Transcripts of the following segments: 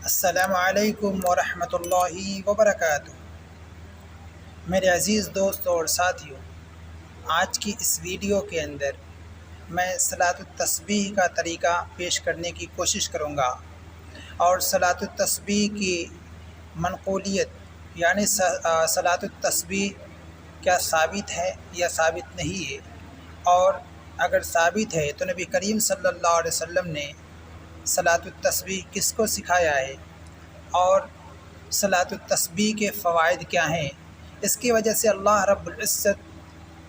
السلام علیکم ورحمۃ اللہ وبرکاتہ۔ میرے عزیز دوستوں اور ساتھیوں، آج کی اس ویڈیو کے اندر میں صلاۃ التسبیح کا طریقہ پیش کرنے کی کوشش کروں گا، اور صلاۃ التسبیح کی منقولیت یعنی صلاۃ التسبیح کیا ثابت ہے یا ثابت نہیں ہے، اور اگر ثابت ہے تو نبی کریم صلی اللہ علیہ وسلم نے صلاۃ التسبیح کس کو سکھایا ہے، اور صلاۃ التسبیح کے فوائد کیا ہیں، اس کی وجہ سے اللہ رب العزت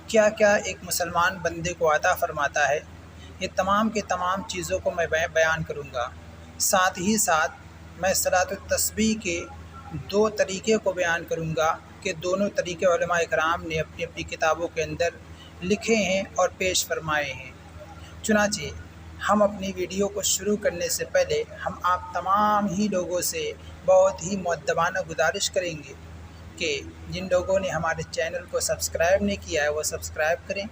کیا کیا ایک مسلمان بندے کو عطا فرماتا ہے، یہ تمام کے تمام چیزوں کو میں بیان کروں گا۔ ساتھ ہی ساتھ میں صلاۃ التسبیح کے دو طریقے کو بیان کروں گا کہ دونوں طریقے علماء کرام نے اپنی اپنی کتابوں کے اندر لکھے ہیں اور پیش فرمائے ہیں۔ چنانچہ ہم اپنی ویڈیو کو شروع کرنے سے پہلے ہم آپ تمام ہی لوگوں سے بہت ہی مؤدبانہ گزارش کریں گے کہ جن لوگوں نے ہمارے چینل کو سبسکرائب نہیں کیا ہے وہ سبسکرائب کریں،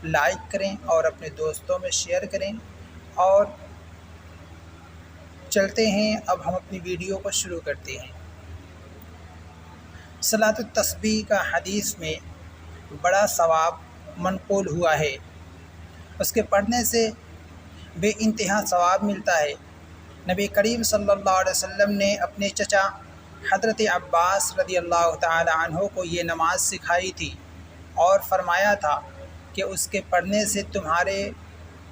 لائک کریں اور اپنے دوستوں میں شیئر کریں۔ اور چلتے ہیں، اب ہم اپنی ویڈیو کو شروع کرتے ہیں۔ صلاۃ التسبیح کا حدیث میں بڑا ثواب منقول ہوا ہے، اس کے پڑھنے سے بے انتہا ثواب ملتا ہے۔ نبی کریم صلی اللہ علیہ وسلم نے اپنے چچا حضرت عباس رضی اللہ تعالی عنہ کو یہ نماز سکھائی تھی، اور فرمایا تھا کہ اس کے پڑھنے سے تمہارے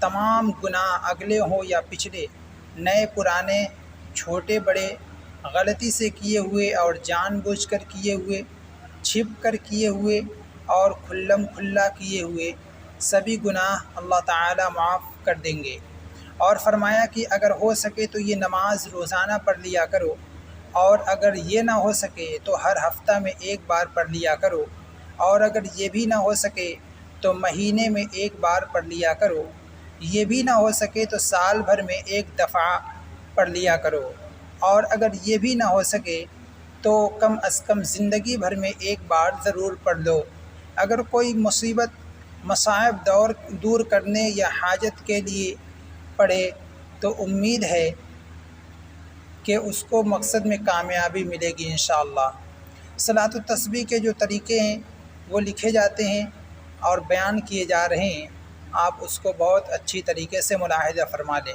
تمام گناہ اگلے ہوں یا پچھلے، نئے پرانے، چھوٹے بڑے، غلطی سے کیے ہوئے اور جان بوجھ کر کیے ہوئے، چھپ کر کیے ہوئے اور کھلم کھلا کیے ہوئے، سبھی گناہ اللہ تعالی معاف کر دیں گے۔ اور فرمایا کہ اگر ہو سکے تو یہ نماز روزانہ پڑھ لیا کرو، اور اگر یہ نہ ہو سکے تو ہر ہفتہ میں ایک بار پڑھ لیا کرو، اور اگر یہ بھی نہ ہو سکے تو مہینے میں ایک بار پڑھ لیا کرو، یہ بھی نہ ہو سکے تو سال بھر میں ایک دفعہ پڑھ لیا کرو، اور اگر یہ بھی نہ ہو سکے تو کم از کم زندگی بھر میں ایک بار ضرور پڑھ لو۔ اگر کوئی مصیبت مصائب دور کرنے یا حاجت کے لیے پڑھے تو امید ہے کہ اس کو مقصد میں کامیابی ملے گی انشاءاللہ۔ صلاۃ التسبیح کے جو طریقے ہیں وہ لکھے جاتے ہیں اور بیان کیے جا رہے ہیں، آپ اس کو بہت اچھی طریقے سے ملاحظہ فرما لیں۔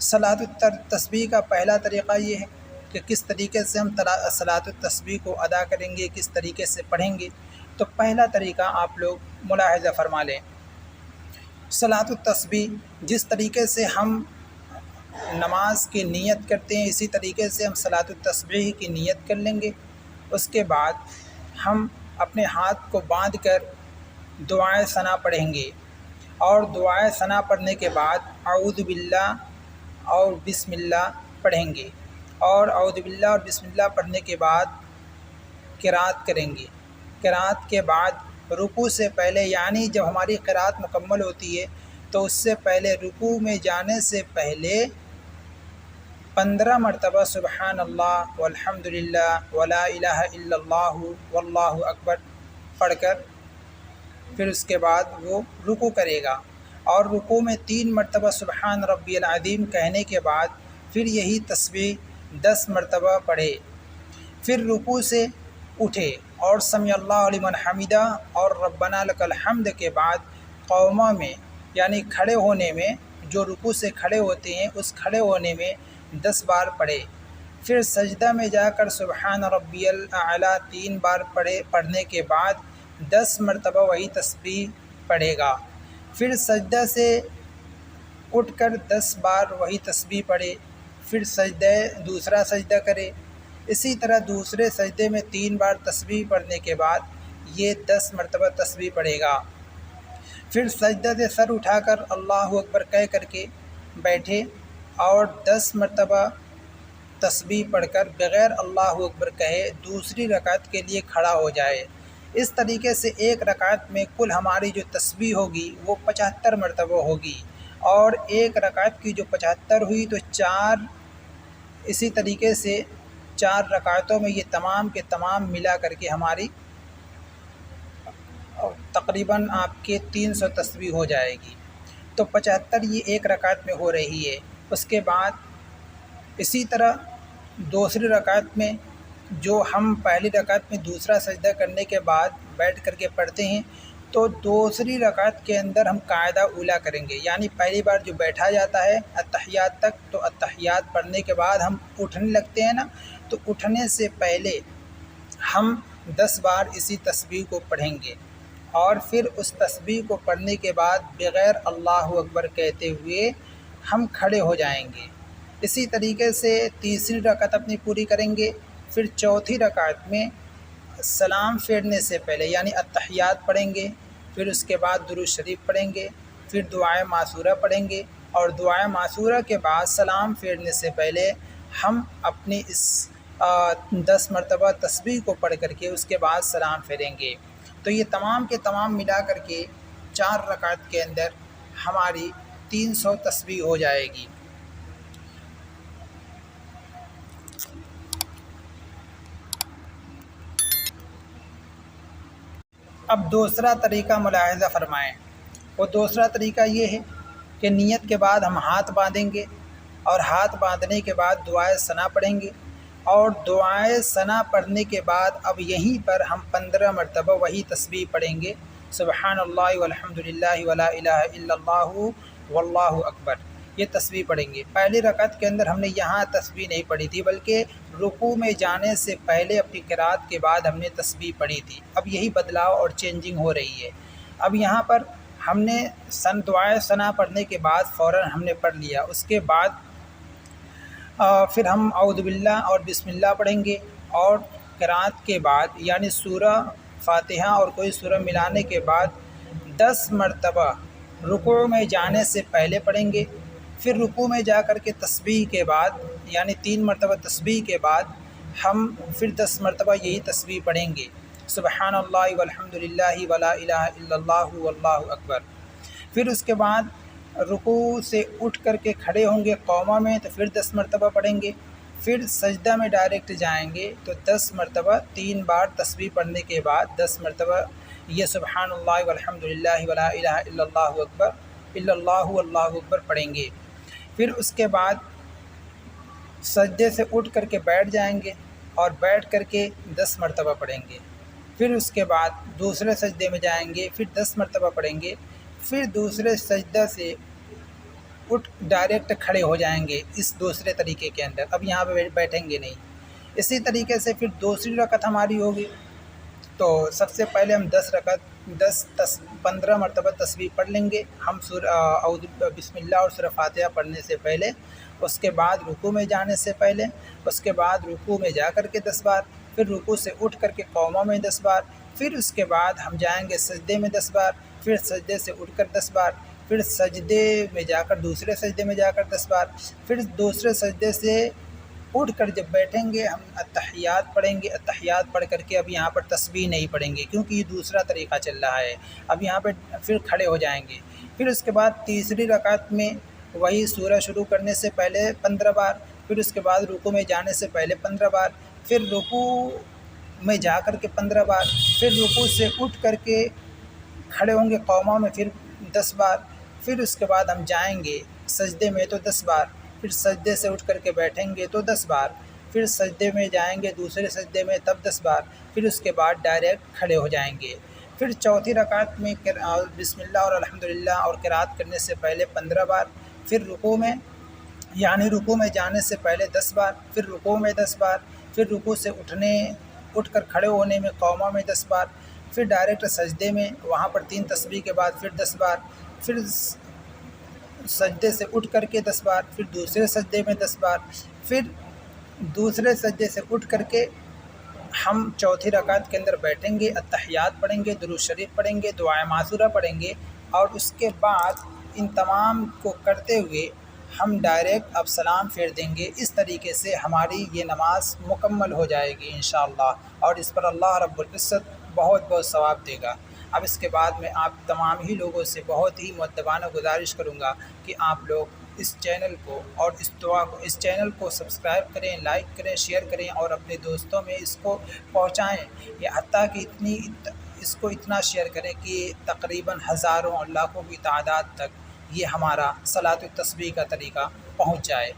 صلاۃ التسبیح کا پہلا طریقہ یہ ہے کہ کس طریقے سے ہم صلاۃ التسبیح کو ادا کریں گے، کس طریقے سے پڑھیں گے۔ تو پہلا طریقہ آپ لوگ ملاحظہ فرما لیں۔ صلاۃ التسبیح جس طریقے سے ہم نماز کی نیت کرتے ہیں، اسی طریقے سے ہم صلاۃ التسبیح کی نیت کر لیں گے۔ اس کے بعد ہم اپنے ہاتھ کو باندھ کر دعائے ثنا پڑھیں گے، اور دعائے ثنا پڑھنے کے بعد اعوذ باللہ اور بسم اللہ پڑھیں گے، اور اعوذ باللہ اور بسم اللہ پڑھنے کے بعد قرات کریں گے۔ قرات کے بعد رکوع سے پہلے، یعنی جب ہماری قرات مکمل ہوتی ہے تو اس سے پہلے رکوع میں جانے سے پہلے 15 مرتبہ سبحان اللہ والحمد للہ ولا الہ الا اللہ واللہ اکبر پڑھ کر پھر اس کے بعد وہ رکوع کرے گا، اور رکوع میں 3 مرتبہ سبحان ربی العظیم کہنے کے بعد پھر یہی تسبیح 10 مرتبہ پڑھے، پھر رکوع سے اٹھے اور سمع اللہ لمن حمدہ اور ربنا لک الحمد کے بعد قوما میں یعنی کھڑے ہونے میں، جو رکوع سے کھڑے ہوتے ہیں اس کھڑے ہونے میں 10 بار پڑھے، پھر سجدہ میں جا کر سبحان ربی الاعلیٰ 3 بار پڑھنے کے بعد 10 مرتبہ وہی تسبیح پڑھے گا، پھر سجدہ سے اٹھ کر 10 بار وہی تسبیح پڑھے، پھر دوسرا سجدہ کرے، اسی طرح دوسرے سجدے میں 3 بار تسبیح پڑھنے کے بعد یہ 10 مرتبہ تسبیح پڑھے گا، پھر سجدہ سے سر اٹھا کر اللہ اکبر کہہ کر کے بیٹھے اور 10 مرتبہ تسبیح پڑھ کر بغیر اللہ اکبر کہے دوسری رکعت کے لیے کھڑا ہو جائے۔ اس طریقے سے ایک رکعت میں کل ہماری جو تسبیح ہوگی وہ 75 مرتبہ ہوگی، اور ایک رکعت کی جو 75 ہوئی تو 4 اسی طریقے سے 4 رکعتوں میں یہ تمام کے تمام ملا کر کے ہماری تقریباً آپ کے 300 تسبیح ہو جائے گی۔ تو 75 یہ ایک رکعت میں ہو رہی ہے۔ اس کے بعد اسی طرح دوسری رکعت میں جو ہم پہلی رکعت میں دوسرا سجدہ کرنے کے بعد بیٹھ کر کے پڑھتے ہیں، تو دوسری رکعت کے اندر ہم قاعدہ اولیٰ کریں گے، یعنی پہلی بار جو بیٹھا جاتا ہے اتحیات تک، تو اتحیات پڑھنے کے بعد ہم اٹھنے لگتے ہیں نا، تو اٹھنے سے پہلے ہم 10 بار اسی تسبیح کو پڑھیں گے، اور پھر اس تسبیح کو پڑھنے کے بعد بغیر اللہ اکبر کہتے ہوئے ہم کھڑے ہو جائیں گے۔ اسی طریقے سے تیسری رکعت اپنی پوری کریں گے۔ پھر چوتھی رکعت میں سلام پھیرنے سے پہلے یعنی اتحیات پڑھیں گے، پھر اس کے بعد درود شریف پڑھیں گے، پھر دعائے معصورہ پڑھیں گے، اور دعائے معصورہ کے بعد سلام پھیرنے سے پہلے ہم اپنی اس 10 مرتبہ تسبیح کو پڑھ کر کے اس کے بعد سلام پھیریں گے۔ تو یہ تمام کے تمام ملا کر کے 4 رکعت کے اندر ہماری 300 تسبیح ہو جائے گی۔ اب دوسرا طریقہ ملاحظہ فرمائیں، وہ دوسرا طریقہ یہ ہے کہ نیت کے بعد ہم ہاتھ باندھیں گے، اور ہاتھ باندھنے کے بعد دعائے ثنا پڑھیں گے، اور دعائے ثنا پڑھنے کے بعد اب یہیں پر ہم 15 مرتبہ وہی تسبیح پڑھیں گے، سبحان اللہ والحمد للہ ولا الہ الا اللہ واللہ اکبر، یہ تسبیح پڑھیں گے۔ پہلی رکعت کے اندر ہم نے یہاں تسبیح نہیں پڑھی تھی، بلکہ رکوع میں جانے سے پہلے اپنی قرات کے بعد ہم نے تسبیح پڑھی تھی۔ اب یہی بدلاؤ اور چینجنگ ہو رہی ہے۔ اب یہاں پر ہم نے دعائے ثنا پڑھنے کے بعد فوراً ہم نے پڑھ لیا، اس کے بعد پھر ہم اعوذ باللہ اور بسم اللہ پڑھیں گے، اور قرات کے بعد یعنی سورہ فاتحہ اور کوئی سورہ ملانے کے بعد 10 مرتبہ رکوع میں جانے سے پہلے پڑھیں گے، پھر رکوع میں جا کر کے تسبیح کے بعد یعنی 3 مرتبہ تسبیح کے بعد ہم پھر 10 مرتبہ یہی تسبیح پڑھیں گے، سبحان اللہ والحمد للہ ولا الہ الا اللہ واللہ اکبر۔ پھر اس کے بعد رکوع سے اٹھ کر کے کھڑے ہوں گے قوما میں، تو پھر 10 مرتبہ پڑھیں گے، پھر سجدہ میں ڈائریکٹ جائیں گے، تو 10 مرتبہ 3 بار تسبیح پڑھنے کے بعد 10 مرتبہ یہ سبحان اللہ والحمد للہ ولا الہ الا اللہ اکبر الا اللہ اللہ اکبر پڑھیں گے۔ پھر اس کے بعد سجدے سے اٹھ کر کے بیٹھ جائیں گے، اور بیٹھ کر کے 10 مرتبہ پڑھیں گے، پھر اس کے بعد دوسرے سجدے میں جائیں گے، پھر 10 مرتبہ پڑھیں گے، پھر دوسرے سجدہ سے اٹھ ڈائریکٹ کھڑے ہو جائیں گے اس دوسرے طریقے کے اندر، اب یہاں پہ بیٹھیں گے نہیں۔ اسی طریقے سے پھر دوسری رکعت ہماری ہوگی، تو سب سے پہلے ہم 15 مرتبہ تسبیح پڑھ لیں گے ہم بسم اللہ اور سورہ فاتحہ پڑھنے سے پہلے، اس کے بعد رکوع میں جانے سے پہلے، اس کے بعد رکوع میں جا کر کے 10 بار، پھر رکوع سے اٹھ کر کے قوما میں 10 بار، پھر اس کے بعد ہم جائیں گے سجدے میں 10 بار، پھر سجدے سے اٹھ کر 10 بار، پھر سجدے میں جا کر دوسرے سجدے میں جا کر 10 بار، پھر دوسرے سجدے سے اٹھ کر جب بیٹھیں گے ہم اتحیات پڑھیں گے، اتحیات پڑھ کر کے اب یہاں پر تسبیح نہیں پڑھیں گے کیونکہ یہ دوسرا طریقہ چل رہا ہے، اب یہاں پہ پھر کھڑے ہو جائیں گے، پھر اس کے بعد تیسری رکعت میں وہی سورہ شروع کرنے سے پہلے 15 بار، پھر اس کے بعد رکوع میں جانے سے پہلے 15 بار، پھر رکوع میں جا کر کے 15 بار، پھر رکوع سے اٹھ کر کے کھڑے ہوں گے قوما میں پھر 10 بار، پھر اس کے بعد ہم جائیں گے سجدے میں تو 10 بار، پھر سجدے سے اٹھ کر کے بیٹھیں گے تو 10 بار، پھر سجدے میں جائیں گے دوسرے سجدے میں تب 10 بار، پھر اس کے بعد ڈائریکٹ کھڑے ہو جائیں گے۔ پھر چوتھی رکعت میں بسم اللہ اور الحمد للہ اور قرات کرنے سے پہلے 15 بار، پھر رکوع میں یعنی رکوع میں جانے سے پہلے 10 بار، پھر رکوع میں 10 بار، پھر رکوع سے اٹھ کر کھڑے ہونے میں قوما میں 10 بار، پھر ڈائریکٹ سجدے میں وہاں پر 3 تسبیح کے بعد پھر 10 بار، پھر سجدے سے اٹھ کر کے 10 بار، پھر دوسرے سجدے میں 10 بار، پھر دوسرے سجدے سے اٹھ کر کے ہم چوتھی رکعت کے اندر بیٹھیں گے، اتحیات پڑھیں گے، درود شریف پڑھیں گے، دعائے معصورہ پڑھیں گے، اور اس کے بعد ان تمام کو کرتے ہوئے ہم ڈائریکٹ اب سلام پھیر دیں گے۔ اس طریقے سے ہماری یہ نماز مکمل ہو جائے گی انشاءاللہ، اور اس پر اللہ رب العزت بہت بہت ثواب دے گا۔ اب اس کے بعد میں آپ تمام ہی لوگوں سے بہت ہی مؤدبانہ گزارش کروں گا کہ آپ لوگ اس چینل کو اور اس چینل کو سبسکرائب کریں، لائک کریں، شیئر کریں، اور اپنے دوستوں میں اس کو پہنچائیں، یا حتیٰ کہ اس کو اتنا شیئر کریں کہ تقریباً ہزاروں اور لاکھوں کی تعداد تک یہ ہمارا صلاۃ التسبیح کا طریقہ پہنچ جائے۔